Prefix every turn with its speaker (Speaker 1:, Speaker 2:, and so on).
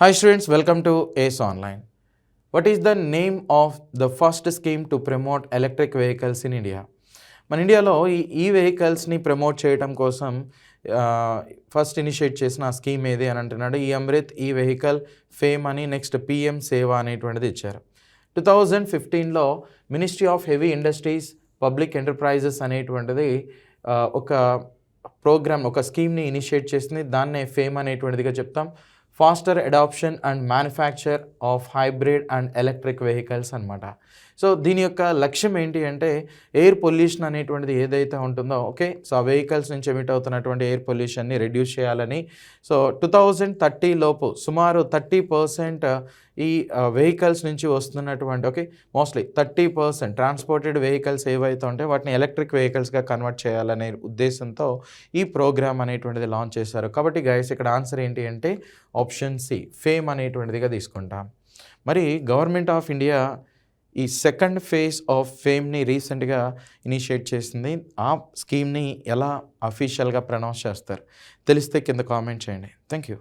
Speaker 1: Hi students, welcome to ACE Online. What is the name of the first scheme to promote electric vehicles in India? మన ఇండియాలో ఈ వెహికల్స్ని promote చేయడం కోసం first initiate చేసిన scheme ఏది అని అంటున్నాడు. ఈ అమృత్ ఈ వెహికల్ ఫేమ్ అని నెక్స్ట్ పిఎం సేవ అనేటువంటిది ఇచ్చారు. 2015లో ministry of heavy industries public enterprises అనేటువంటిది ఒక ప్రోగ్రామ్ ఒక స్కీమ్ని ఇనిషియేట్ చేసింది. దాన్నే ఫేమ్ అనేటువంటిదిగా చెప్తాం. Faster adoption and manufacture of hybrid and electric vehicles అనమాట. సో దీని యొక్క లక్ష్యం ఏంటి అంటే ఎయిర్ పొల్యూషన్ అనేటువంటిది ఏదైతే ఉంటుందో సో ఆ వెహికల్స్ నుంచి ఎమిట్ అవుతున్నటువంటి ఎయిర్ పొల్యూషన్ని రెడ్యూస్ చేయాలని. సో 2030 లోపు సుమారు 30% ఈ వెహికల్స్ నుంచి వస్తున్నటువంటి మోస్ట్లీ 30% ట్రాన్స్పోర్టెడ్ వెహికల్స్ ఏవైతే ఉంటాయో వాటిని ఎలక్ట్రిక్ వెహికల్స్గా కన్వర్ట్ చేయాలనే ఉద్దేశంతో ఈ ప్రోగ్రామ్ అనేటువంటిది లాంచ్ చేశారు. కాబట్టి గైస్ ఇక్కడ ఆన్సర్ ఏంటి అంటే ఆప్షన్ సి ఫేమ్ అనేటువంటిదిగా తీసుకుంటాం. మరి గవర్నమెంట్ ఆఫ్ ఇండియా ఈ సెకండ్ ఫేజ్ ఆఫ్ ఫేమ్ని రీసెంట్గా ఇనిషియేట్ చేసింది. ఆ స్కీమ్ని ఎలా అఫీషియల్గా ప్రనౌన్స్ చేస్తారు తెలిస్తే కింద కామెంట్ చేయండి. Thank you.